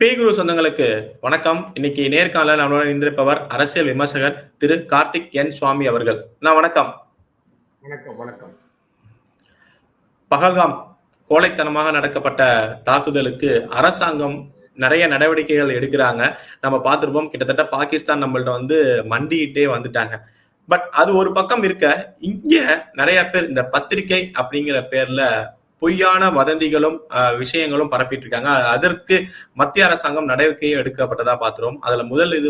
குரு சொந்தங்களுக்கு வணக்கம். இன்னைக்கு நேர்காணல நம்மளுடன் இருந்திருப்பவர் அரசியல் விமர்சகர் திரு கார்த்திக் என் சுவாமி அவர்கள். வணக்கம். வணக்கம் வணக்கம். பகல்காம் கோழைத்தனமாக நடக்கப்பட்ட தாக்குதலுக்கு அரசாங்கம் நிறைய நடவடிக்கைகள் எடுக்கிறாங்க. நம்ம பார்த்திருப்போம். கிட்டத்தட்ட பாகிஸ்தான் நம்மள்ட்ட மண்டியிட்டே வந்துட்டாங்க. பட் அது ஒரு பக்கம் இருக்க, இங்க நிறைய பேர் இந்த பத்திரிகை அப்படிங்கிற பேர்ல பொய்யான வதந்திகளும் விஷயங்களும் பரப்பிட்டு இருக்காங்க. அதற்கு மத்திய அரசாங்கம் நடவடிக்கையும் எடுக்கப்பட்டதா பார்க்கிறோம். அதுல முதல் இது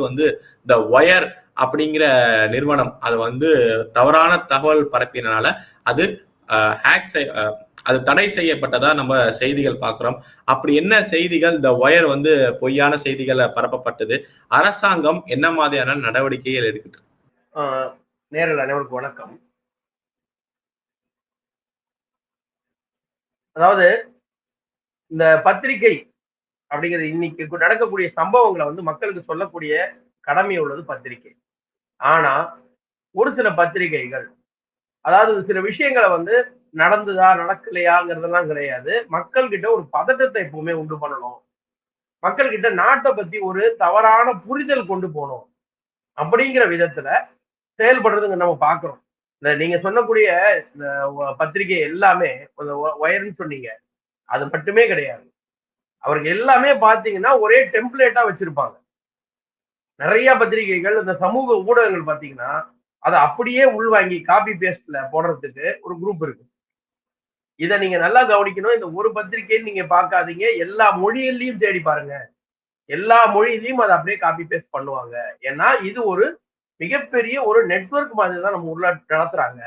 இந்த ஒயர் அப்படிங்கிற நிறுவனம் அது தவறான தகவல் பரப்பினால அது ஹேக் அது தடை செய்யப்பட்டதா நம்ம செய்திகள் பார்க்கிறோம். அப்படி என்ன செய்திகள் இந்த ஒயர் பொய்யான செய்திகளை பரப்பப்பட்டது, அரசாங்கம் என்ன மாதிரியான நடவடிக்கைகள் எடுக்குது? நேரில் அனைவருக்கும் வணக்கம். அதாவது இந்த பத்திரிகை அப்படிங்கிறது இன்னைக்கு நடக்கக்கூடிய சம்பவங்களை மக்களுக்கு சொல்லக்கூடிய கடமை உள்ளது பத்திரிகை. ஆனா ஒரு சில பத்திரிகைகள் அதாவது சில விஷயங்களை நடந்துதா நடக்கலையாங்கிறதெல்லாம் கிடையாது. மக்கள் கிட்ட ஒரு பதட்டத்தை எப்பவுமே உண்டு பண்ணணும், மக்கள் கிட்ட நாட்டை பத்தி ஒரு தவறான புரிதல் கொண்டு போகணும் அப்படிங்கிற விதத்துல செயல்படுறதுங்க நம்ம பாக்குறோம். இந்த நீங்க சொல்லக்கூடிய இந்த பத்திரிகை எல்லாமே ஒயர்ன்னு சொன்னீங்க, அது மட்டுமே கிடையாது. அவருக்கு எல்லாமே பாத்தீங்கன்னா ஒரே டெம்ப்ளேட்டா வச்சிருப்பாங்க. நிறைய பத்திரிகைகள் இந்த சமூக ஊடகங்கள் பாத்தீங்கன்னா அதை அப்படியே உள்வாங்கி காப்பி பேஸ்ட்ல போடுறதுக்கு ஒரு குரூப் இருக்கு. இதை நீங்க நல்லா கவனிக்கணும். இந்த ஒரு பத்திரிகைன்னு நீங்க பார்க்காதீங்க, எல்லா மொழியிலையும் தேடி பாருங்க. எல்லா மொழியிலையும் அதை அப்படியே காப்பி பேஸ்ட் பண்ணுவாங்க. ஏன்னா இது ஒரு மிகப்பெரிய ஒரு நெட்வொர்க் மாதிரி தான் நம்ம உள்ள நடத்துறாங்க.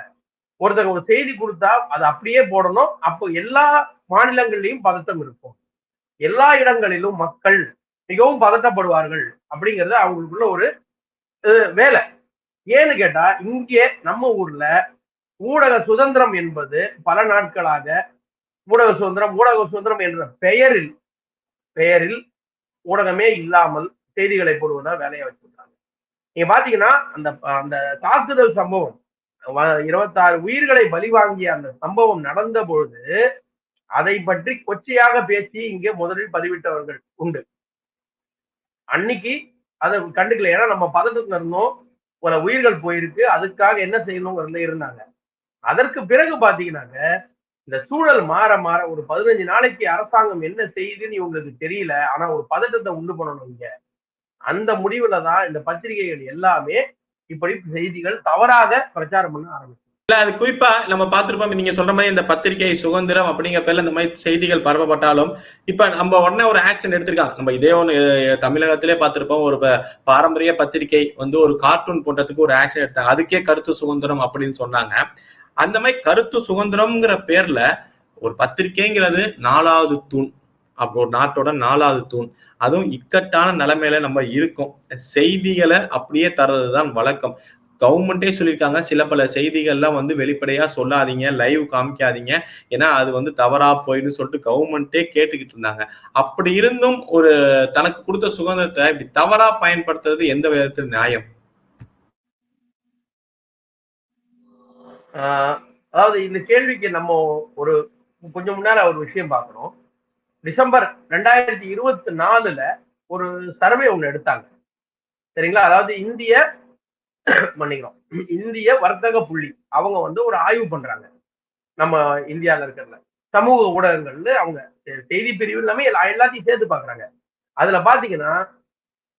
ஒருத்தர் ஒரு செய்தி கொடுத்தா அதை அப்படியே போடணும். அப்போ எல்லா மாநிலங்களிலும் பதட்டம் இருக்கும், எல்லா இடங்களிலும் மக்கள் மிகவும் பதட்டப்படுவார்கள் அப்படிங்கிறது அவங்களுக்குள்ள ஒரு வேலை. ஏன்னு கேட்டா இங்கே நம்ம ஊர்ல ஊடக சுதந்திரம் என்பது பல நாட்களாக ஊடக சுதந்திரம் என்ற பெயரில் ஊடகமே இல்லாமல் செய்திகளை போடுவதா வேலையை வச்சிருக்காங்க. நீங்க பாத்தீங்கன்னா அந்த அந்த தாக்குதல் சம்பவம் 26 உயிர்களை பலி வாங்கிய அந்த சம்பவம் நடந்த பொழுது அதை பற்றி கொச்சையாக பேசி இங்கே முதலில் பதிவிட்டவர்கள் உண்டு. அன்னைக்கு அதை கண்டுக்கல. ஏன்னா நம்ம பதட்டத்துல இருந்தோம், பல உயிர்கள் போயிருக்கு, அதுக்காக என்ன செய்யணுங்கிறதுல இருந்தாங்க. அதற்கு பிறகு பாத்தீங்கன்னாங்க இந்த சூழல் மாற மாற ஒரு 15 நாளைக்கு அரசாங்கம் என்ன செய்யுதுன்னு இவங்களுக்கு தெரியல, ஆனா ஒரு பதட்டத்தை உண்டு பண்ணணும் இங்க. அந்த முடிவுல தான் இந்த பத்திரிகைகள் எல்லாமே இப்படி செய்திகள் தவறாக பிரச்சாரம் பண்ண ஆரம்பிச்சு. அது குறிப்பா நம்ம பார்த்திருப்போம். நீங்க சொல்ற மாதிரி இந்த பத்திரிகை சுதந்திரம் அப்படிங்கிற பேர்ல இந்த மாதிரி செய்திகள் பரப்பப்பட்டாலும் இப்ப நம்ம உடனே ஒரு ஆக்ஷன் எடுத்திருக்காங்க. நம்ம இதே ஒண்ணு தமிழகத்திலே பார்த்திருப்போம். ஒரு பாரம்பரிய பத்திரிகை ஒரு கார்ட்டூன் போட்டதுக்கு ஒரு ஆக்ஷன் எடுத்தாங்க. அதுக்கே கருத்து சுதந்திரம் அப்படின்னு சொன்னாங்க. அந்த மாதிரி கருத்து சுதந்திரம்ங்கிற பேர்ல ஒரு பத்திரிகைங்கிறது 4வது தூண், அப்போ நாட்டோட 4வது தூண். அதுவும் இக்கட்டான நிலைமையில நம்ம இருக்கோம். செய்திகளை அப்படியே தர்றதுதான் வழக்கம். கவர்மெண்டே சொல்லியிருக்காங்க, சில பல செய்திகள்லாம் வெளிப்படையா சொல்லாதீங்க, லைவ் காமிக்காதீங்க, ஏன்னா அது தவறா போயிடுன்னு சொல்லிட்டு கவர்மெண்டே கேட்டுக்கிட்டு இருந்தாங்க. அப்படி இருந்தும் ஒரு தனக்கு கொடுத்த சுதந்திரத்தை இப்படி தவறா பயன்படுத்துறது எந்த விதத்தில் நியாயம்? அதாவது இந்த கேள்விக்கு நம்ம ஒரு கொஞ்சம் முன்னால ஒரு விஷயம் பார்க்கணும். டிசம்பர் 2024 ஒரு சர்வே ஒண்ணு எடுத்தாங்க, சரிங்களா? அதாவது இந்திய வர்த்தக புள்ளி அவங்க ஒரு ஆய்வு பண்றாங்க. நம்ம இந்தியால இருக்கிற சமூக ஊடகங்கள்ல அவங்க செய்தி பிரிவு எல்லாமே எல்லாத்தையும் சேர்த்து பாக்குறாங்க. அதுல பாத்தீங்கன்னா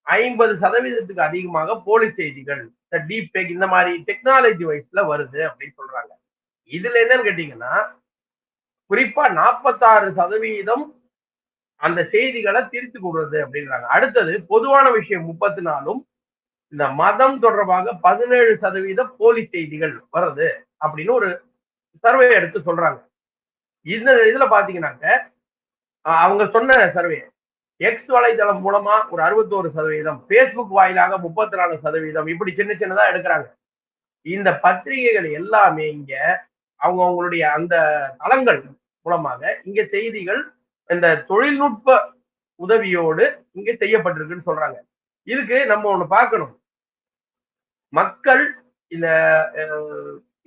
50% அதிகமாக போலி செய்திகள், டீப் பேக் இந்த மாதிரி டெக்னாலஜி வைஸ்ல வருது அப்படின்னு சொல்றாங்க. இதுல என்னன்னு கேட்டீங்கன்னா குறிப்பா 46% அந்த செய்திகளை திருத்தி கொடுறது அப்படின்றாங்க. அடுத்தது பொதுவான விஷயம் 34ம் இந்த மதம் தொடர்பாக 17% போலி செய்திகள் வருது அப்படின்னு ஒரு சர்வே எடுத்து சொல்றாங்க. இதுல பாத்தீங்கன்னாக்க அவங்க சொன்ன சர்வே எக்ஸ் வலைதளம் மூலமா ஒரு 61%, பேஸ்புக் வாயிலாக 34%, இப்படி சின்ன சின்னதா எடுக்கிறாங்க. இந்த பத்திரிகைகள் எல்லாமே இங்க அவங்களுடைய அந்த தளங்கள் மூலமாக இங்க செய்திகள் இந்த தொழில்நுட்ப உதவியோடு இங்க செய்யப்பட்டிருக்குன்னு சொல்றாங்க. இதுக்கு நம்ம ஒண்ணு பார்க்கணும். மக்கள் இந்த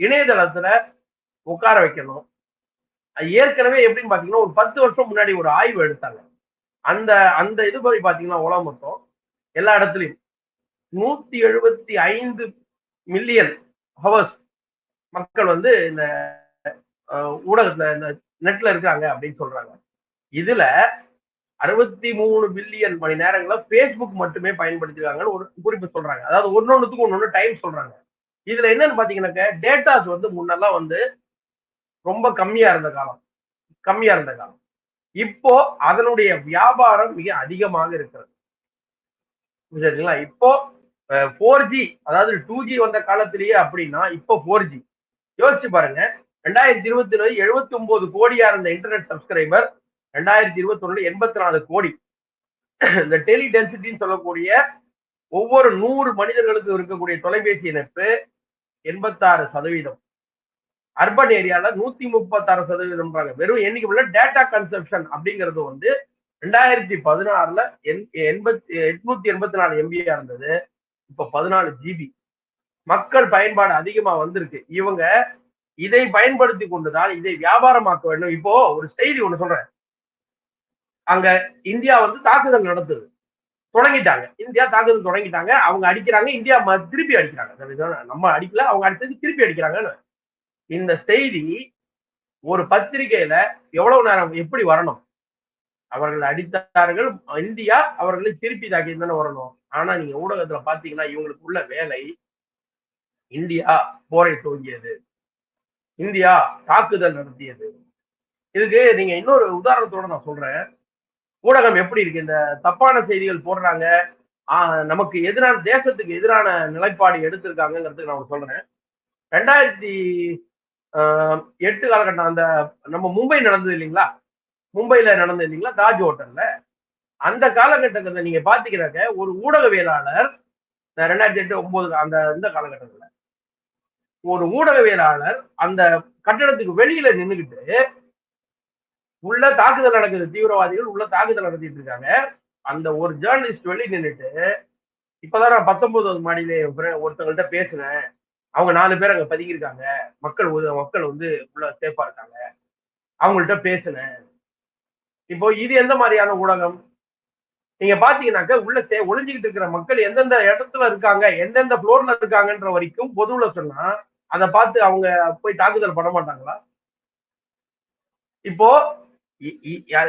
இணையதளத்துல உட்கார வைக்கணும். ஏற்கனவே எப்படின்னு பாத்தீங்கன்னா ஒரு 10 வருஷம் முன்னாடி ஒரு ஆய்வு எடுத்தாங்க. அந்த அந்த இது போய் பாத்தீங்கன்னா உலகம் மொத்தம் எல்லா இடத்துலயும் 175 மில்லியன் ஹவர்ஸ் மக்கள் வந்து இந்த ஊடகத்துல இந்த நெட்ல இருக்காங்க அப்படின்னு சொல்றாங்க. இதுல 63 பில்லியன் மணி நேரங்கள பேஸ்புக் மட்டுமே பயன்படுத்திருக்காங்கன்னு ஒரு குறிப்பு சொல்றாங்க. அதாவது ஒன்னொன்னுத்துக்கும் ஒன்னொன்னு டைம் சொல்றாங்க. இதுல என்னன்னு பாத்தீங்கன்னாக்க டேட்டாஸ் வந்து முன்னெல்லாம் வந்து ரொம்ப கம்மியா இருந்த காலம். இப்போ அதனுடைய வியாபாரம் மிக அதிகமாக இருக்கிறது. சரிங்களா? இப்போ 4G அதாவது 2G வந்த காலத்திலேயே அப்படின்னா இப்போ 4G யோசிச்சு பாருங்க. 2020 79 கோடியா இருந்த இன்டர்நெட் சப்ஸ்கிரைபர் 2021 84 கோடி. இந்த டெலி டென்சிட்டின்னு சொல்லக்கூடிய ஒவ்வொரு 100 மனிதர்களுக்கு இருக்கக்கூடிய தொலைபேசி இணைப்பு 86%. அர்பன் ஏரியால 136%. வெறும் எண்ணிக்கை டேட்டா கன்சப்ஷன் அப்படிங்கிறது வந்து 2016ல 884 MBயா இருந்தது. இப்ப 14 GB. மக்கள் பயன்பாடு அதிகமா வந்திருக்கு. இவங்க இதை பயன்படுத்தி கொண்டுதான் இதை வியாபாரமாக்க வேண்டும். இப்போ ஒரு செய்தி ஒண்ணு சொல்றேன். அங்க இந்தியா வந்து தாக்குதல் நடத்துது. இந்தியா தாக்குதல் தொடங்கிட்டாங்க. அவங்க அடிக்கிறாங்க, இந்தியா திருப்பி அடிக்கிறாங்க. நம்ம அடிக்கல, அவங்க அடிச்சது திருப்பி அடிக்கிறாங்கன்னு. இந்த செய்தி ஒரு பத்திரிகையில எவ்வளவு நேரம் எப்படி வரணும்? அவர்கள் அடித்தார்கள், இந்தியா அவர்களை திருப்பி தாக்கி தானே வரணும். ஆனா நீங்க ஊடகத்துல பாத்தீங்கன்னா இவங்களுக்கு உள்ள வேலை இந்தியா போரை துவங்கியது, இந்தியா தாக்குதல் நடத்தியது. இதுக்கு நீங்க இன்னொரு உதாரணத்தோட நான் சொல்றேன். ஊடகம் எப்படி இருக்கு? இந்த தப்பான செய்திகள் போடுறாங்க, நமக்கு எதிரான தேசத்துக்கு எதிரான நிலைப்பாடு எடுத்திருக்காங்கிறதுக்கு நான் சொல்றேன். 2008 காலகட்டம் அந்த நம்ம மும்பை நடந்தது இல்லைங்களா? மும்பைல நடந்தது இல்லைங்களா? தாஜ் ஹோட்டல்ல. அந்த காலகட்டத்தை நீங்க பாத்தீங்கன்னாக்க ஒரு ஊடகவியலாளர் 2008 9 அந்த இந்த காலகட்டத்துல ஒரு ஊடகவியலாளர் அந்த கட்டடத்துக்கு வெளியில நின்றுகிட்டு உள்ள தாக்குதல் நடக்குது, தீவிரவாதிகள் உள்ள தாக்குதல் நடத்திட்டு இருக்காங்க. அந்த ஒரு ஜேர்னலிஸ்ட் வெளியே நின்றுட்டு இப்பதான் நான் 19வது மாடியில ஒருத்தவங்கள்ட்ட பேசுனேன், அவங்க 4 பேர் அங்க பதுங்கியிருக்காங்க, மக்கள் வந்து உள்ள சேஃபா இருக்காங்க, அவங்கள்ட்ட பேசுனேன். இப்போ இது எந்த மாதிரியான ஊடகம்? நீங்க பாத்தீங்கன்னாக்க உள்ள ஒளிஞ்சுக்கிட்டு இருக்கிற மக்கள் எந்தெந்த இடத்துல இருக்காங்க, எந்தெந்த புளோர்ல இருக்காங்கன்ற வரைக்கும் பொதுவுல சொன்னா அதை பார்த்து அவங்க போய் தாக்குதல் பண்ண மாட்டாங்களா? இப்போ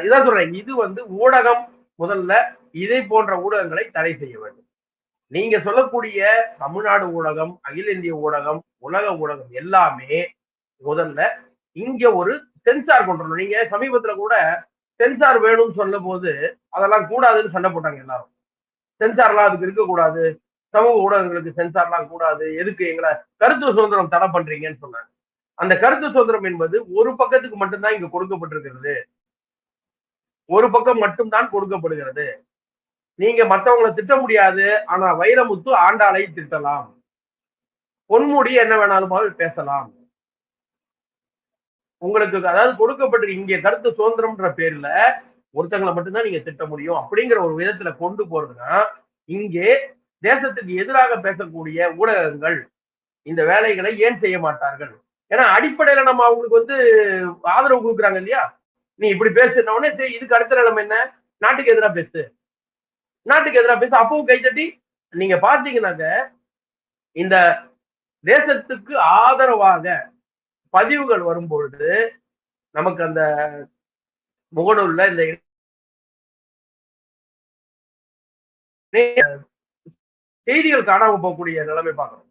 இதான் சொல்றேன். இது வந்து ஊடகம் முதல்ல இதை போன்ற ஊடகங்களை தடை செய்ய வேண்டும். நீங்க சொல்லக்கூடிய தமிழ்நாடு ஊடகம், அகில இந்திய ஊடகம், உலக ஊடகம் எல்லாமே முதல்ல இங்க ஒரு சென்சார் கொண்டு வரணும். நீங்க சமீபத்துல கூட சென்சார் வேணும்னு சொல்ல போது அதெல்லாம் கூடாதுன்னு சண்டை போட்டாங்க எல்லாரும். சென்சார்லாம் அதுக்கு இருக்கக்கூடாது, சமூக ஊடகங்களுக்கு சென்சார்லாம் கூடாது, எதுக்கு எங்களை கருத்து சுதந்திரம் தடை பண்றீங்கன்னு சொன்னாங்க. அந்த கருத்து சுதந்திரம் என்பது ஒரு பக்கத்துக்கு மட்டும்தான் இங்க கொடுக்கப்பட்டிருக்கிறது, ஒரு பக்கம் மட்டும்தான் கொடுக்கப்படுகிறது. நீங்க மற்றவங்களை திட்ட முடியாது, ஆனா வைரமுத்து ஆண்டாளை திட்டலாம், பொன்முடி என்ன வேணாலும் பேசலாம். உங்களுக்கு அதாவது கொடுக்கப்பட்டு இங்க கருத்து சுதந்திரம்ன்ற பேர்ல ஒருத்தங்களை மட்டும்தான் நீங்க திட்ட முடியும் அப்படிங்கிற ஒரு விதத்துல கொண்டு போறதுன்னா இங்கே தேசத்துக்கு எதிராக பேசக்கூடிய ஊடகங்கள் இந்த வேலைகளை ஏன் செய்ய மாட்டார்கள்? ஏன்னா அடிப்படையில நம்ம அவங்களுக்கு வந்து ஆதரவு கொடுக்குறாங்க இல்லையா? நீ இப்படி பேசுனோடனே சரி, இதுக்கு அடுத்த நிலைமை என்ன? நாட்டுக்கு எதிராக பேசு, நாட்டுக்கு எதிராக பேசு, அப்பவும் கைத்தட்டி. நீங்க பாத்தீங்கன்னாக்க இந்த தேசத்துக்கு ஆதரவாக பதிவுகள் வரும்பொழுது நமக்கு அந்த முகநூல்ல இந்த செய்திகள் காணாம போகக்கூடிய நிலைமை பார்க்கணும்.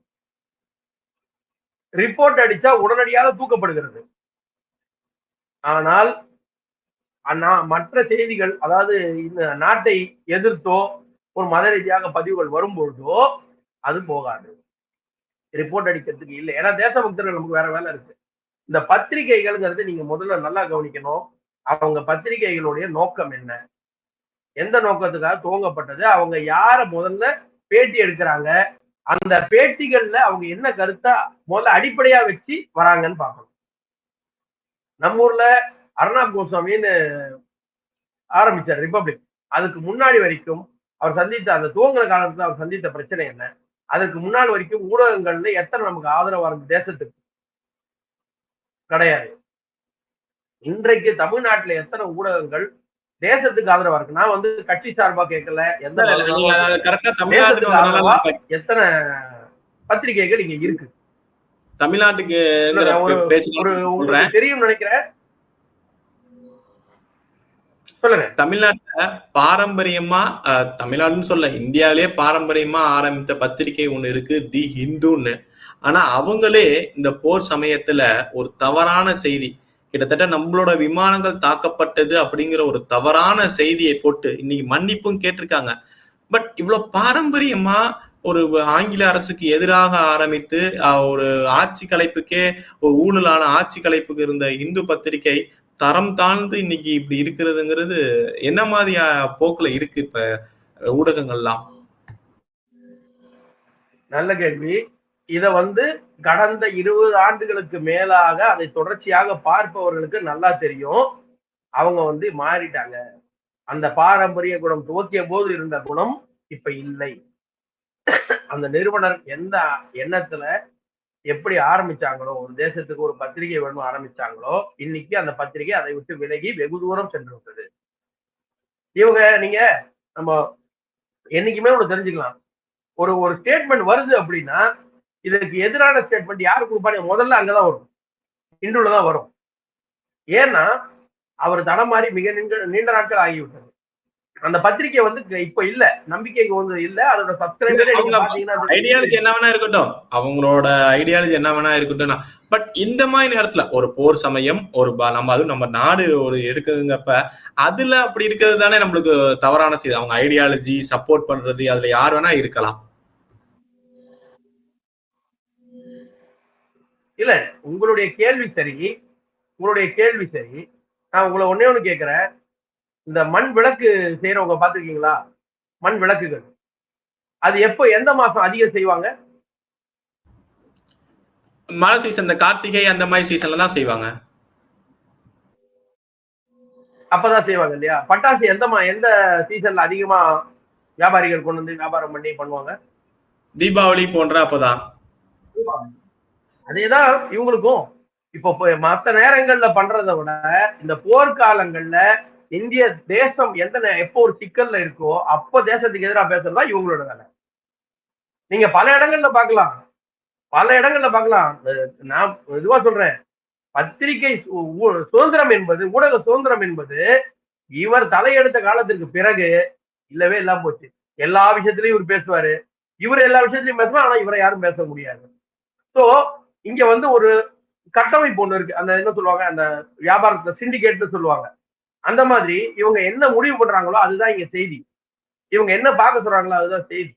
ரிப்போர்ட் அடிச்சா உடனடியாக தூக்கப்படுகிறது. ஆனால் மற்ற செய்திகள், அதாவது இந்த நாட்டை எதிர்த்தோ ஒரு மத ரீதியாக பதிவுகள் வரும்பொழுதோ அது போகாது. ரிப்போர்ட் அடிக்கிறதுக்கு இல்லை. ஏன்னா தேசபக்தர்கள் நமக்கு வேற வேலை இருக்கு. இந்த பத்திரிகைகள்ங்கிறது நீங்க முதல்ல நல்லா கவனிக்கணும். அவங்க பத்திரிகைகளுடைய நோக்கம் என்ன, எந்த நோக்கத்துக்காக துவங்கப்பட்டது, அவங்க யார முதல்ல பேட்டி எடுக்கிறாங்க, அந்த பேட்டிகள்ல அவங்க என்ன கருத்தா முதல்ல அடிப்படையா வச்சு வராங்கன்னு பார்க்கணும். நம்ம ஊர்ல அர்ணாப் கோஸ்வாமின்னு ஆரம்பிச்சார் ரிபப்ளிக். அதுக்கு முன்னாடி வரைக்கும் அவர் சந்தித்த அந்த துவங்குற காலத்துல அவர் சந்தித்த பிரச்சனை என்ன, அதுக்கு முன்னாடி வரைக்கும் ஊடகங்கள்ல எத்தனை நமக்கு ஆதரவா இருந்த தேசத்துக்கு கிடையாது. இன்றைக்கு தமிழ்நாட்டுல எத்தனை ஊடகங்கள் தேசத்துக்கு ஆதரவா இருக்கு. நான் வந்து கட்சி சார்பா கேட்கல, எந்த நீங்க மதம் கரெக்டா தமிழ்நாட்டுக்கு தேசத்துக்கு வந்தனால ஆதரவா எத்தனை பத்திரிகைகள் இங்க இருக்கு. தமிழ்நாட்டுக்குங்கிற ஒரு பேச்சு ஒரு உங்களுக்கு சொல்றேன். தெரியும் நினைக்கிறேன். சொல்லுங்க. தமிழ்நாட்டுல பாரம்பரியமா தமிழ்நாடுன்னு சொல்ல இந்தியாவிலே பாரம்பரியமா ஆரம்பித்த பத்திரிகை ஒண்ணு இருக்கு, தி ஹிந்துன்னு. ஆனா அவங்களே இந்த போர் சமயத்துல ஒரு தவறான செய்தி, கிட்டத்தட்ட நம்மளோட விமானங்கள் தாக்கப்பட்டது அப்படிங்கிற ஒரு தவறான செய்தியை போட்டு இன்னைக்கு மன்னிப்பும் கேட்டிருக்காங்க. பட் இவ்வளவு பாரம்பரியமா ஒரு ஆங்கில அரசுக்கு எதிராக ஆரம்பித்து ஒரு ஆட்சி கலைப்புக்கே ஒரு ஊழலான ஆட்சி கலைப்புக்கு இருந்த இந்து பத்திரிகை தரம் தாழ்ந்து இன்னைக்கு இப்படி இருக்கிறதுங்கிறது என்ன மாதிரியா போக்குல இருக்கு இப்ப ஊடகங்கள்லாம்? நல்ல கேள்வி. இத வந்து கடந்த 20 ஆண்டுகளுக்கு மேலாக அதை தொடர்ச்சியாக பார்ப்பவர்களுக்கு நல்லா தெரியும். அவங்க வந்து மாறிட்டாங்க. அந்த பாரம்பரிய குணம் துவக்கிய போது இருந்த குணம் இப்ப இல்லை. அந்த நிறுவனர் எந்த எண்ணத்துல எப்படி ஆரம்பிச்சாங்களோ, ஒரு தேசத்துக்கு ஒரு பத்திரிகை வேணும் ஆரம்பிச்சாங்களோ, இன்னைக்கு அந்த பத்திரிகை அதை விட்டு விலகி வெகு தூரம் சென்று விட்டது. இவங்க நீங்க நம்ம என்னைக்குமே ஒண்ணு தெரிஞ்சுக்கலாம். ஒரு ஒரு ஸ்டேட்மெண்ட் வருது அப்படின்னா, இதுக்கு எதிரான ஸ்டேட்மெண்ட் யாரு குடுப்பாங்க? முதல்ல அங்கதான் வரும். இந்துல தான் வரும். ஏன்னா, அவர் தடமாறி மிக நீண்ட நாட்கள் ஆகிவிட்டது. அந்த பத்திரிகை வந்து இப்ப இல்ல. நம்பிக்கைக்கு வந்து இல்ல. அதோட சப்ஸ்கிரைபரே நீங்க பாத்தீங்கன்னா ஐடியாலஜி என்ன வேணா இருக்கட்டும், அவங்களோட ஐடியாலஜி என்ன வேணா இருக்கட்டும். பட் இந்த மாதிரி நேரத்துல ஒரு போர் சமயம் ஒரு நம்ம அதுவும் நம்ம நாடு ஒரு எடுக்குதுங்கப்ப அதுல அப்படி இருக்கிறது தானே நம்மளுக்கு தவறான செய்தி. அவங்க ஐடியாலஜி சப்போர்ட் பண்றது அதுல யார் வேணா இருக்கலாம். இல்ல உங்களுடைய கேள்வி சரி. உங்களுடைய கேள்வி சரி. நான் உங்களை ஒண்ணே ஒண்ணு கேட்கிறேன். இந்த மண் விளக்கு செய்யறவங்க பாத்திருக்கீங்களா? மண் விளக்குகள். அது எப்ப எந்த மாசம் அதிகம் செய்வாங்க? மழை சீசன், இந்த கார்த்திகை அந்த மாதிரி சீசன்ல தான் செய்வாங்க. அப்பதான் செய்வாங்க இல்லையா? பட்டாசு எந்த சீசன்ல அதிகமா வியாபாரிகள் கொண்டு வந்து வியாபாரம் பண்ணி பண்ணுவாங்க? தீபாவளி போன்ற அப்பதான். அதேதான் இவங்களுக்கும். இப்போ மத்த நேரங்கள்ல பண்றதை விட இந்த போர்க்காலங்கள்ல இந்திய தேசம் எப்போ ஒரு சிக்கல்ல இருக்கோ அப்ப தேசத்துக்கு எதிராக பேசுறதா இவங்களோட வேலை. நீங்க பல இடங்கள்ல பார்க்கலாம். நான் இதுவா சொல்றேன். பத்திரிகை சுதந்திரம் என்பது, ஊடக சுதந்திரம் என்பது இவர் தலையெடுத்த காலத்திற்கு பிறகு இல்லவே இல்லாம போச்சு. எல்லா விஷயத்திலையும் இவர் பேசுவாரு. இவர் எல்லா விஷயத்திலையும் பேசுவார். ஆனா இவரை யாரும் பேச முடியாது. சோ இங்க வந்து ஒரு கட்டமைப்பு ஒண்ணு இருக்கு. அந்த என்ன சொல்லுவாங்க, அந்த வியாபாரத்துல சிண்டிகேட்னு சொல்லுவாங்க. அந்த மாதிரி இவங்க என்ன முடிவு பண்றாங்களோ அதுதான் இங்க செய்தி. இவங்க என்ன பார்க்க சொல்றாங்களோ அதுதான் செய்தி.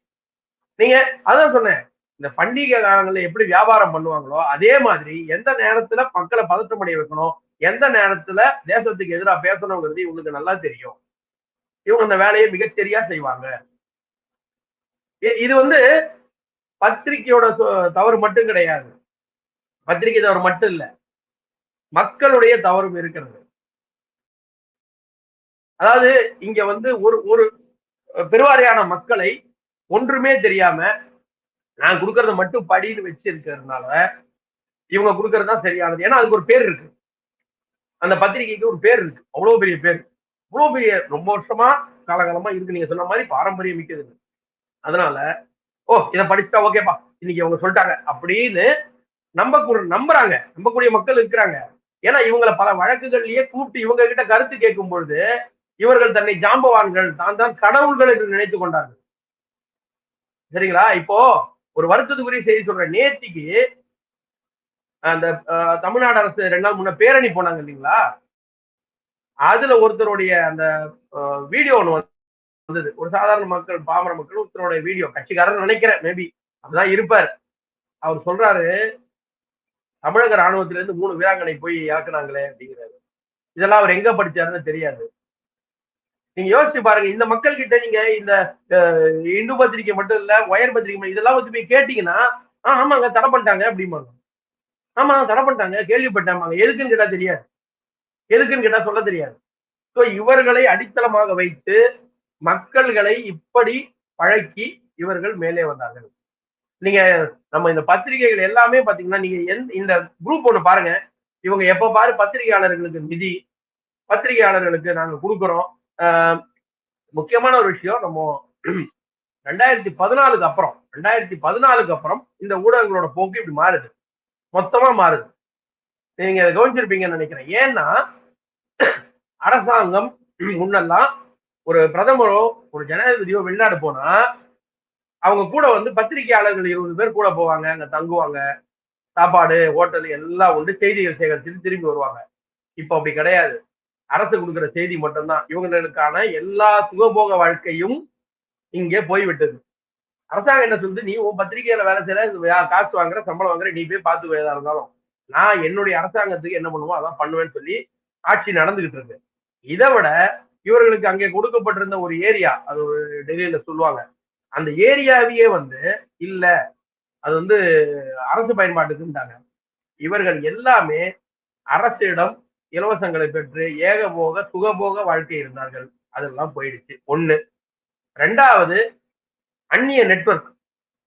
நீங்க அதான் சொன்னேன். இந்த பண்டிகை காலங்கள்ல எப்படி வியாபாரம் பண்ணுவாங்களோ அதே மாதிரி எந்த நேரத்துல மக்களை பதற்றமடைய வைக்கணும், எந்த நேரத்துல தேசத்துக்கு எதிராக பேசணுங்கிறது இவங்களுக்கு நல்லா தெரியும். இவங்க அந்த வேலையை மிகச்சரியா செய்வாங்க. இது வந்து பத்திரிகையோட தவறு மட்டும் கிடையாது. பத்திரிகை தவறு மட்டும் இல்ல, மக்களுடைய தவறும் இருக்கிறது. அதாவது இங்க வந்து ஒரு ஒரு பெருவாரியான மக்களை ஒன்றுமே தெரியாம நான் கொடுக்கறத மட்டும் படின்னு வச்சிருக்கிறதுனால இவங்க கொடுக்கறது தான் சரியானது. ஏன்னா அதுக்கு ஒரு பேர் இருக்கு. அந்த பத்திரிகைக்கு ஒரு பேர் இருக்கு. அவ்வளவு பெரிய பேர், அவ்வளவு பெரிய ரொம்ப வருஷமா காலகாலமா இருக்கு. நீங்க சொன்ன மாதிரி பாரம்பரியம் மிக்கது. அதனால இதை படிச்சுட்டா ஓகேப்பா இன்னைக்கு அவங்க சொல்லிட்டாங்க அப்படின்னு நம்பக்கூடிய மக்கள் இருக்கிறாங்க. ஏன்னா இவங்களை பல வழக்குகள்லயே கூப்பிட்டு இவங்க கிட்ட கருத்து கேட்கும் பொழுது இவர்கள் தன்னை ஜாம்பவான்கள் தான் கடவுள்கள் என்று நினைத்துக் கொண்டார்கள். சரிங்களா? இப்போ ஒரு வருத்தத்துக்குரிய செய்தி சொல்றேன். நேத்திக்கு அந்த தமிழ்நாடு அரசு 2 நாள் முன்ன பேரணி போனாங்க இல்லைங்களா? அதுல ஒருத்தருடைய அந்த வீடியோ ஒண்ணு வந்தது. ஒரு சாதாரண மக்கள், பாமர மக்கள் ஒருத்தருடைய வீடியோ, கட்சிக்காரர் நினைக்கிறேன், மேபி அப்படிதான் இருப்பார். அவர் சொல்றாரு, தமிழக ராணுவத்திலிருந்து 3 வீராங்கனை போய் இறக்குனாங்களே அப்படிங்கிறாரு. இதெல்லாம் அவர் எங்க படிச்சாருன்னு தெரியாது. நீங்க யோசிச்சு பாருங்க. இந்த மக்கள் கிட்ட நீங்க இந்த இந்து பத்திரிகை மட்டும் இல்ல, ஒயர் பத்திரிகை இதெல்லாம் வந்து போய் கேட்டீங்கன்னா, ஆமாங்க தடை பண்ணிட்டாங்க அப்படிம்பாங்க. ஆமா தடை பண்ணிட்டாங்க, கேள்விப்பட்டாங்க. எதுக்குன்னு கேட்டா தெரியாது. எதுக்குன்னு கேட்டா சொல்ல தெரியாது. சோ இவர்களை அடித்தளமாக வைத்து மக்கள்களை இப்படி பழக்கி இவர்கள் மேலே வந்தார்கள். நீங்க நம்ம இந்த பத்திரிகைகள் எல்லாமே பாத்தீங்கன்னா, நீங்க இந்த குரூப் ஒண்ணு பாருங்க. இவங்க எப்ப பாரு பத்திரிகையாளர்களுக்கு நிதி, பத்திரிகையாளர்களுக்கு நாங்க கொடுக்குறோம், ஆஹ் முக்கியமான ஒரு விஷயம், நம்ம 2014க்கு அப்புறம் இந்த ஊடகங்களோட போக்கு இப்படி மாறுது, மொத்தமா மாறுது. நீங்க கவனிச்சிருப்பீங்கன்னு நினைக்கிறேன். ஏன்னா அரசாங்கம் முன்னெல்லாம் ஒரு பிரதமரோ ஒரு ஜனாதிபதியோ வெளிநாடு போனா அவங்க கூட வந்து பத்திரிகையாளர்கள் 20 பேர் கூட போவாங்க, அங்க தங்குவாங்க, சாப்பாடு ஹோட்டல் எல்லாம் உண்டு, செய்திகள் சேகரிச்சுட்டு திரும்பி வருவாங்க. இப்ப அப்படி கிடையாது. அரசு கொடுக்கிற செய்தி மட்டும்தான். இவங்களுக்கான எல்லா சுகபோக வாழ்க்கையும் இங்கே போய்விட்டது. அரசாங்கம் என்ன சொல்லுது, நீ உன் பத்திரிகையில வேலை செய்யற, காசு வாங்குற, சம்பளம் வாங்குற, நீ போய் பார்த்து எதா இருந்தாலும் நான் என்னுடைய அரசாங்கத்துக்கு என்ன பண்ணுவோம் அதான் பண்ணுவேன்னு சொல்லி ஆட்சி நடந்துகிட்டு இருக்கு. இதை விட இவர்களுக்கு அங்கே கொடுக்கப்பட்டிருந்த ஒரு ஏரியா, அது ஒரு டெல்லியில சொல்லுவாங்க, அந்த ஏரியாவையே வந்து இல்ல அது வந்து அரசு பயன்பாட்டுக்குன்ட்டாங்க. இவர்கள் எல்லாமே அரசிடம் இலவசங்களை பெற்று ஏகபோக சுகபோக வாழ்க்கை இருந்தார்கள். அதெல்லாம் போயிடுச்சு. ஒண்ணு. ரெண்டாவது, அந்நிய நெட்வொர்க்,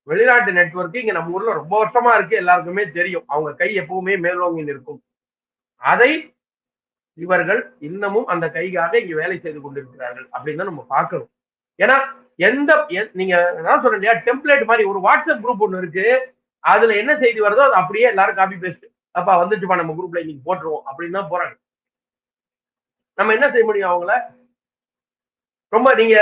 வெளிநாட்டு நெட்வொர்க் இங்க நம்ம ஊர்ல ரொம்ப வருஷமா இருக்கு, எல்லாருக்குமே தெரியும். அவங்க கை எப்பவுமே மேலோங்கி நிற்கும். அதை இவர்கள் இன்னமும் அந்த கைக்காக இங்க வேலை செய்து கொண்டிருக்கிறார்கள் அப்படின்னு தான் நம்ம பார்க்கணும். ஏன்னா நீங்க நான் சொல்றேன் இல்லையா, டெம்ப்ளேட் மாதிரி ஒரு வாட்ஸ்அப் குரூப் ஒண்ணு இருக்கு, அதுல என்ன செய்தி வருதோ அது அப்படியே எல்லாரும் காப்பி பேஸ்ட், அப்பா வந்துச்சுப்பா நம்ம குரூப்ல இன்னைக்கு போட்டுருவோம் அப்படின்னு தான் போறாங்க. நம்ம என்ன செய்ய முடியும் அவங்கள? ரொம்ப நீங்க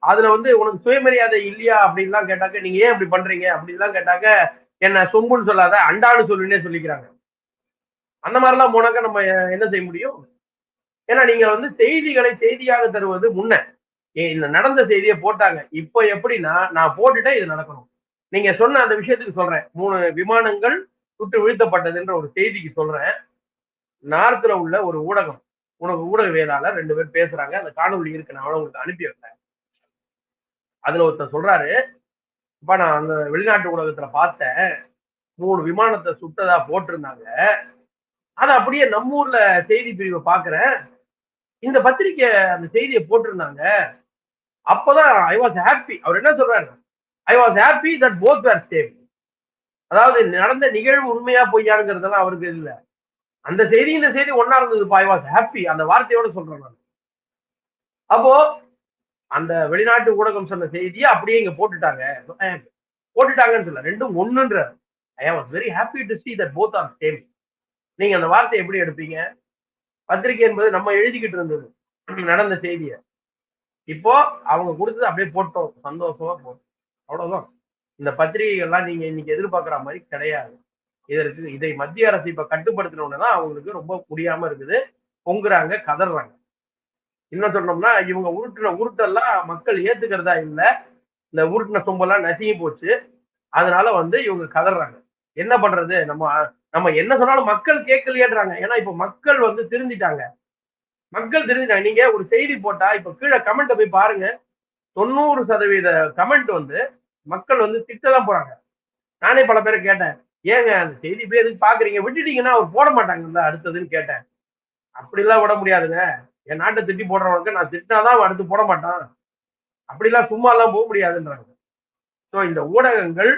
அதுல வந்து உனக்கு சுயமரியாதை இல்லையா அப்படின்லாம் கேட்டாக்க, நீங்க ஏன் இப்படி பண்றீங்க அப்படின்லாம் கேட்டாக்க, என்ன சொம்புன்னு சொல்லாத அண்டான்னு சொல்லுன்னே சொல்லிக்கிறாங்க. அந்த மாதிரிலாம் போனாக்க நம்ம என்ன செய்ய முடியும்? ஏன்னா நீங்க வந்து செய்திகளை செய்தியாக தருவது முன்ன இந்த நடந்த செய்தியை போட்டாங்க. இப்ப எப்படின்னா, நான் போட்டுட்டேன் இது நடக்கணும். நீங்க சொன்ன அந்த விஷயத்துக்கு சொல்றேன். 3 விமானங்கள் சுட்டு வீழ்த்தப்பட்டதுன்ற ஒரு செய்திக்கு சொல்றேன். நார்த்ல உள்ள ஒரு ஊடகம், ஊடகவியலாளர் 2 பேர் பேசுறாங்க. அந்த காணொலி இருக்கு, நான் உங்களுக்கு அனுப்பி வைக்கிறேன். அதுல ஒருத்தர் சொல்றாரு, இப்ப நான் அந்த வெளிநாட்டு ஊடகத்துல பார்த்தேன், 3 விமானத்தை சுட்டதா போட்டிருந்தாங்க. அது அப்படியே நம்ம ஊர்ல செய்தி பிரிவை பாக்குறேன், இந்த பத்திரிக்கை அந்த செய்தியை போட்டிருந்தாங்க. அப்பதான் ஐ வாஸ் ஹாப்பி. அவர் என்ன சொல்றாரு, I was happy that both were same. அதாவது நடந்த நிகழ்வு உண்மையா பொய்யாங்கிறதெல்லாம் அவருக்கு இல்ல, அந்த செய்தி இந்த செய்தி ஒன்னா இருந்தது, ஐ வாஸ் ஹாப்பி, அந்த வார்த்தையோட சொல்றேன் நான். அப்போ அந்த வெளிநாட்டு ஊடகம் சொன்ன செய்தியை அப்படியே இங்க போட்டுட்டாங்கன்னு சொல்ல, ரெண்டும் ஒண்ணுன்ற. I was very happy to see that both are same. நீங்க அந்த வார்த்தையை எப்படி எடுப்பீங்க? பத்திரிகை என்பது நம்ம எழுதிக்கிட்டு இருந்தது நடந்த செய்தியை, இப்போ அவங்க கொடுத்தது அப்படியே போட்டோம், சந்தோஷமா போட்டோம், அவ்வளவுதான். இந்த பத்திரிகைகள்லாம் நீங்க இன்னைக்கு எதிர்பார்க்கிற மாதிரி கிடையாது. இதை மத்திய அரசு இப்ப கட்டுப்படுத்தினோம்னா அவங்களுக்கு ரொம்ப முடியாம இருக்குது, பொங்குறாங்க, கதறாங்க. இன்னும் சொன்னோம்னா இவங்க உருட்டெல்லாம் மக்கள் ஏத்துக்கிறதா இல்ல, இந்த உருட்டின சொம்பெல்லாம் நசுங்கி போச்சு. அதனால வந்து இவங்க கதறாங்க. என்ன பண்றது? நம்ம என்ன சொன்னாலும் மக்கள் கேட்கலையேன்றாங்க. ஏன்னா இப்ப மக்கள் வந்து திருந்திட்டாங்க. நீங்க ஒரு செய்தி போட்டா இப்ப கீழே கமெண்ட்டை போய் பாருங்க, 90% கமெண்ட் வந்து மக்கள் வந்து திட்டதான் போறாங்க. நானே பல பேரை கேட்டேன், ஏங்க அந்த செய்தி போய் எதுக்கு பாக்குறீங்க, விட்டுட்டீங்கன்னா அவர் போட மாட்டாங்கல்ல அடுத்ததுன்னு கேட்டேன். அப்படிலாம் விட முடியாதுங்க, என் நாட்டை திட்டி போடுறவனுக்கு நான் திட்டினாதான் அடுத்து போட மாட்டான், அப்படிலாம் சும்மா எல்லாம் போக முடியாதுன்றாங்க. சோ இந்த ஊடகங்கள்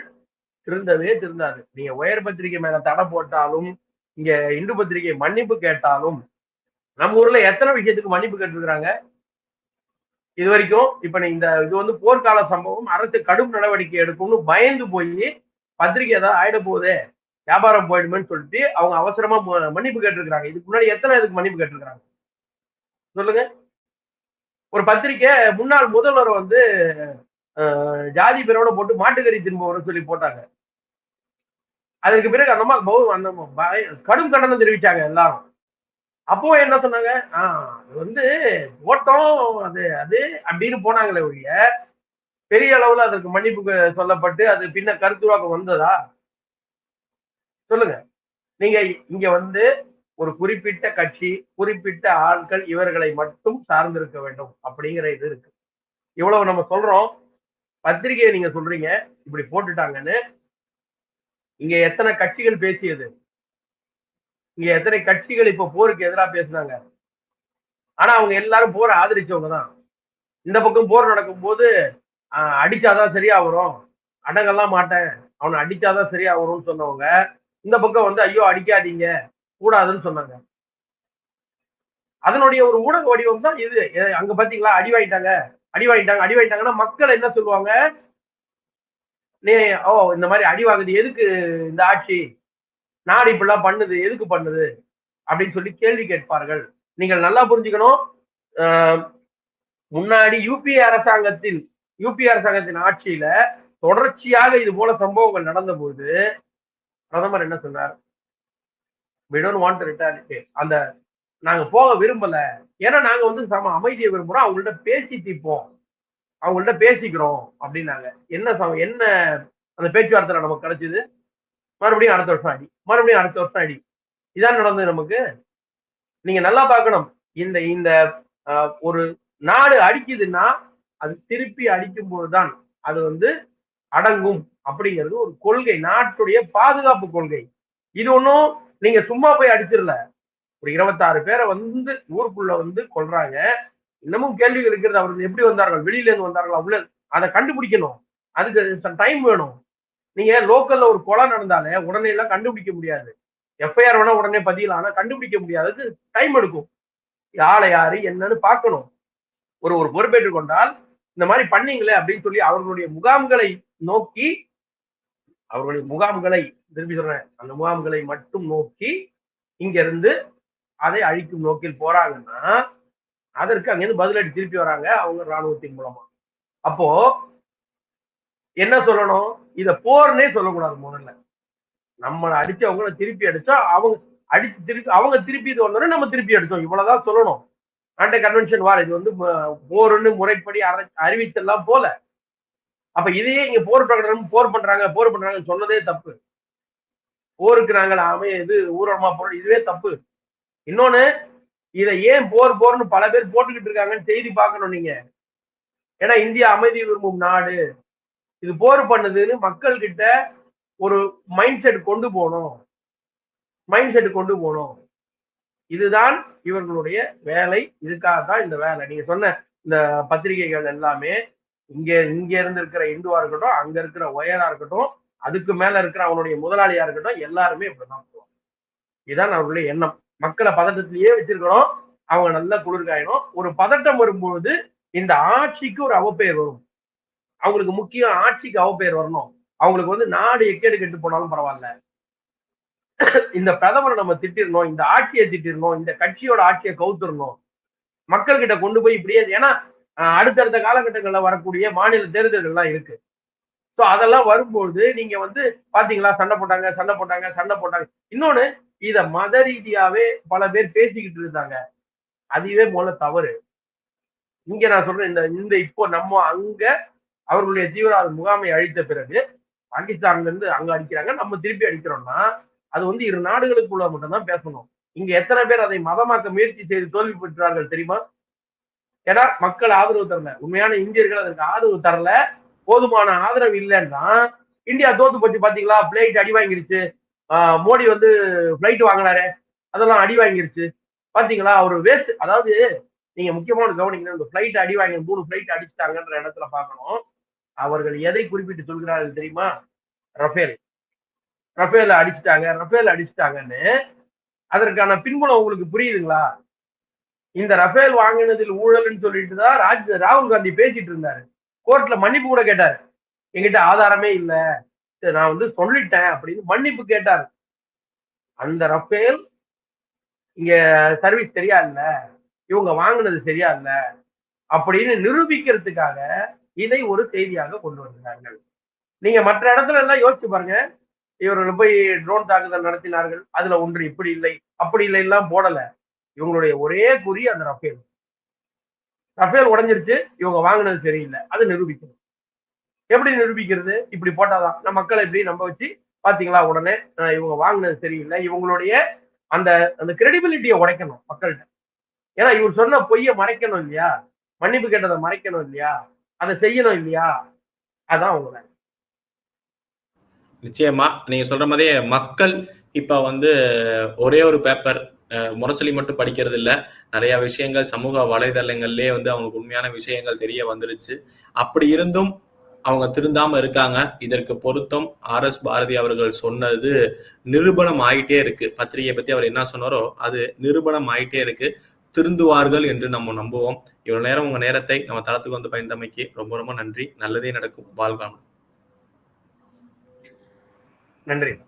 திருந்தாது. நீங்க உயர் பத்திரிகை மேல தடை போட்டாலும், இங்க இந்து பத்திரிகை மன்னிப்பு கேட்டாலும், நம்ம ஊர்ல எத்தனை விஷயத்துக்கு மன்னிப்பு கேட்டிருக்கிறாங்க இது வரைக்கும்? இப்ப இது வந்து போர்க்கால சம்பவம், அரசு கடும் நடவடிக்கை எடுக்கும்னு பயந்து போய் பத்திரிகை ஏதாவது ஆயிட போகுது, வியாபாரம் போயிடுமேன்னு சொல்லிட்டு அவங்க அவசரமா மன்னிப்பு கேட்டிருக்கிறாங்க. இதுக்கு முன்னாடி எத்தனை இதுக்கு மன்னிப்பு கேட்டிருக்கிறாங்க சொல்லுங்க? ஒரு பத்திரிகை முன்னாள் முதல்வர் வந்து ஜாதி பேரோட போட்டு மாட்டுக்கறி திரும்ப சொல்லி போட்டாங்க. அதுக்கு பிறகு அந்த கடும் கண்டனம் தெரிவிச்சாங்க எல்லாரும். அப்போ என்ன சொன்னாங்க, அது வந்து ஓட்டம் அது அது அப்படின்னு போனாங்களே ஒழிய, பெரிய அளவுல அதற்கு மன்னிப்பு சொல்லப்பட்டு அது பின்ன கருத்துருவாக்கம் வந்ததா சொல்லுங்க? நீங்க இங்க வந்து ஒரு குறிப்பிட்ட கட்சி, குறிப்பிட்ட ஆட்கள், இவர்களை மட்டும் சார்ந்திருக்க வேண்டும் அப்படிங்கிற இது இருக்கு. இவ்வளவு நம்ம சொல்றோம், பத்திரிகையை நீங்க சொல்றீங்க இப்படி போட்டுட்டாங்கன்னு. இங்க எத்தனை கட்சிகள் பேசியது, இங்க எத்தனை கட்சிகள் இப்ப போருக்கு எதிராக பேசினாங்க. ஆனா அவங்க எல்லாரும் போரை ஆதரிச்சவங்க தான். இந்த பக்கம் போர் நடக்கும் போது அடிச்சாதான் சரியா வரும், அடங்கெல்லாம் மாட்டேன், அவனை அடிச்சாதான் சரியா வரும்னு சொன்னவங்க, இந்த பக்கம் வந்து ஐயோ அடிக்காதீங்க கூடாதுன்னு சொன்னாங்க. அதனுடைய ஒரு ஊடக வடிவம் தான் இது. அங்க பாத்தீங்களா, அடி வாங்கிட்டாங்கன்னா மக்கள் என்ன சொல்லுவாங்க, நீ இந்த மாதிரி அடி வாங்குது எதுக்கு, இந்த ஆட்சி நாடு இப்படிலாம் பண்ணுது எதுக்கு பண்ணுது அப்படின்னு சொல்லி கேள்வி கேட்பார்கள். நீங்கள் நல்லா புரிஞ்சுக்கணும். முன்னாடி யூபிஏ அரசாங்கத்தின் ஆட்சியில தொடர்ச்சியாக இது போல சம்பவங்கள் நடந்த போது பிரதமர் என்ன சொன்னார், we don't want to retaliate, அந்த நாங்க போக விரும்பல, ஏன்னா நாங்க வந்து சம அமைதியை விரும்புறோம், அவங்கள்ட்ட பேசி தீர்ப்போம், அவங்கள்ட்ட பேசிக்கிறோம் அப்படின்னாங்க. என்ன அந்த பேச்சுவார்த்தை நமக்கு கிடைச்சது, மறுபடியும் அடுத்த வருஷம் அடி, இதான் நடந்தது நமக்கு. நீங்க நல்லா பார்க்கணும், இந்த ஒரு நாடு அடிக்குதுன்னா அது திருப்பி அடிக்கும் போதுதான் அது வந்து அடங்கும் அப்படிங்கிறது ஒரு கொள்கை, நாட்டுடைய பாதுகாப்பு கொள்கை. இது ஒன்றும் நீங்க சும்மா போய் அடிச்சிடல. ஒரு 26 பேரை வந்து ஊருக்குள்ள வந்து கொல்றாங்க. இன்னமும் கேள்விகள் இருக்கிறது, அவர்கள் எப்படி வந்தார்கள், வெளியில இருந்து வந்தார்களா, உள்ள அதை கண்டுபிடிக்கணும். அதுக்கு டைம் வேணும். நீங்க லோக்கல்ல ஒரு கொலை நடந்தாலே உடனே எல்லாம் கண்டுபிடிக்க முடியாது. எஃப்ஐஆர் வேணா உடனே பதியலாம், ஆனா கண்டுபிடிக்க முடியாது, அதுக்கு டைம் எடுக்கும். யாரை யாரு என்னன்னு பார்க்கணும். ஒரு பொறுப்பேற்றுக் கொண்டால் இந்த மாதிரி பண்ணீங்களே அப்படின்னு சொல்லி அவர்களுடைய முகாம்களை நோக்கி, திருப்பி சொல்றேன், அந்த முகாம்களை மட்டும் நோக்கி இங்க இருந்து அதை அழிக்கும் நோக்கில் போறாங்கன்னா அதற்கு அங்கிருந்து பதிலடி திருப்பி வராங்க அவங்க ராணுவத்தின் மூலமா. அப்போ என்ன சொல்லணும், இத போர்னே சொல்லக்கூடாது. முதல்ல நம்ம அடிச்சவங்கள திருப்பி அடிச்சா அவங்க திருப்பி இது வந்தோடனே நம்ம திருப்பி அடிச்சோம், இவ்வளவுதான் சொல்லணும். ஆண்டை கன்வென்ஷன் வார், இது வந்து போர்னு முறைப்படி அறிவிச்செல்லாம் போல. அப்ப இதையே இங்க போர் பிரகடனம், போர் பண்றாங்க சொன்னதே தப்பு. போருக்கு நாங்கள் இது ஊரமா போறோம், இதுவே தப்பு. இன்னொன்னு, இதை ஏன் போர்னு பல பேர் போட்டுக்கிட்டு இருக்காங்கன்னு செய்தி பார்க்கணும் நீங்க. ஏன்னா இந்தியா அமைதி விரும்பும் நாடு, இது போர் பண்ணுதுன்னு மக்கள் கிட்ட ஒரு மைண்ட் செட் கொண்டு போகணும். இதுதான் இவர்களுடைய வேலை, இதுக்காகத்தான் இந்த வேலை. நீங்க சொன்ன இந்த பத்திரிகைகள் எல்லாமே இங்க இருந்து இருக்கிற இந்துவா இருக்கட்டும், அங்க இருக்கிற ஒயரா இருக்கட்டும், அதுக்கு மேல இருக்கிற அவனுடைய முதலாளியா இருக்கட்டும், எல்லாருமே இப்படிதான் போவாங்க. இதுதான் அவர்களுடைய எண்ணம். மக்களை பதட்டத்திலேயே வச்சிருக்கணும், அவங்க நல்லா குளிர்காயணும். ஒரு பதட்டம் வரும்போது இந்த ஆட்சிக்கு ஒரு அவப்பெயர் வரும். அவங்களுக்கு முக்கியம் ஆட்சிக்கு அவப்பெயர் வரணும். அவங்களுக்கு வந்து நாடு எக்கேடு கெட்டு போனாலும் பரவாயில்ல, இந்த பிரதமரை நம்ம திட்டிடணும், இந்த ஆட்சியை திட்டிடணும், இந்த கட்சியோட ஆட்சியை கவுத்துடணும், மக்கள் கிட்ட கொண்டு போய் இப்படியே. ஏன்னா அடுத்தடுத்த காலகட்டங்கள்ல வரக்கூடிய மாநில தேர்தல்கள்லாம் இருக்கு. ஸோ அதெல்லாம் வரும்போது நீங்க வந்து பாத்தீங்களா, சண்டை போட்டாங்க. இன்னொன்னு, இத மத ரீதியாவே பல பேர் பேசிக்கிட்டு இருந்தாங்க, அதுவே முதல்ல தவறு. இங்க நான் சொல்றேன், இந்த இப்போ நம்ம அங்க அவர்களுடைய தீவிரவாத முகாமை அழித்த பிறகு பாகிஸ்தான்ல இருந்து அங்க அடிக்கிறாங்க, நம்ம திருப்பி அடிக்கிறோம்னா அது வந்து இரு நாடுகளுக்குள்ள மட்டும்தான் பேசணும். இங்க எத்தனை பேர் அதை மதமாக்க முயற்சி செய்து தோல்வி பெற்றார்கள் தெரியுமா? ஏன்னா மக்கள் ஆதரவு தரல, உண்மையான இந்தியர்கள் அதற்கு ஆதரவு தரல, போதுமான ஆதரவு இல்லைன்னா இந்தியா தோத்து போச்சு. பாத்தீங்களா, பிளைட் அடி வாங்கிருச்சு, மோடி வந்து பிளைட் வாங்கினாரு, அதெல்லாம் அடி வாங்கிருச்சு. பாத்தீங்களா, ஒரு வேஸ்ட். அதாவது நீங்க முக்கியமான கவனிக்கணும், இந்த பிளைட் அடி வாங்கி 3 பிளைட் அடிச்சுட்டாங்கன்ற இடத்துல பார்க்கணும். அவர்கள் எதை குறிப்பிட்டு சொல்கிறார்கள் தெரியுமா? ரஃபேல் அடிச்சுட்டாங்கன்னு. அதற்கான பின்புலம் உங்களுக்கு புரியுதுங்களா? இந்த ரஃபேல் வாங்கினதில் ஊழல்னு சொல்லிட்டு தான் ராகுல் காந்தி பேசிட்டு இருந்தாரு. கோர்ட்ல மன்னிப்பு கூட கேட்டாரு, என்கிட்ட ஆதாரமே இல்ல, நான் வந்து சொல்லிட்டேன் அப்படின்னு மன்னிப்பு கேட்டாரு. அந்த ரஃபேல் இங்க சர்வீஸ் சரியா இல்ல, இவங்க வாங்கினது சரியா இல்ல அப்படின்னு நிரூபிக்கிறதுக்காக இதை ஒரு செய்தியாக கொண்டு வந்தார்கள். நீங்க மற்ற இடத்துல எல்லாம் யோசிச்சு பாருங்க, இவர்கள் போய் ட்ரோன் தாக்குதல் நடத்தினார்கள், அதுல ஒன்று இப்படி இல்லை அப்படி இல்லை எல்லாம் போடல. இவங்களுடைய ஒரே குறி அந்த ரஃபேல் உடைஞ்சிருச்சு, இவங்க வாங்கினது சரியில்லை, அது நிரூபிக்கணும். எப்படி நிரூபிக்கிறது? இப்படி போட்டாதான் நம்ம மக்களை எப்படி நம்ப வச்சு, பாத்தீங்களா உடனே இவங்க வாங்கினது சரியில்லை, இவங்களுடைய அந்த அந்த கிரெடிபிலிட்டியை உடைக்கணும் மக்கள்கிட்ட. ஏன்னா இவர் சொன்ன பொய்யை மறைக்கணும் இல்லையா, மன்னிப்பு கேட்டதை மறைக்கணும் இல்லையா, அதை செய்யணும் இல்லையா, அதான் அவங்க வேலை. நிச்சயமா நீங்க சொல்ற மாதிரியே மக்கள் இப்ப வந்து ஒரே ஒரு பேப்பர் முரசொலி மட்டும் படிக்கிறது இல்ல, நிறைய விஷயங்கள் சமூக வலைதளங்கள்லயே வந்து அவங்களுக்கு உண்மையான விஷயங்கள் தெரிய வந்துருச்சு. அப்படி இருந்தும் அவங்க திருந்தாம இருக்காங்க. இதற்கு பொருத்தம் RS பாரதி அவர்கள் சொன்னது நிரூபணம் ஆயிட்டே இருக்கு. பத்திரிகை பத்தி அவர் என்ன சொன்னாரோ அது நிரூபணம் ஆயிட்டே இருக்கு. திருந்துவார்கள் என்று நம்ம நம்புவோம். இவ்வளவு நேரம் உங்க நேரத்தை நம்ம தளத்துக்கு வந்து பயந்தமைக்கு ரொம்ப ரொம்ப நன்றி. நல்லதே நடக்கும். வாழ்க. நன்றி.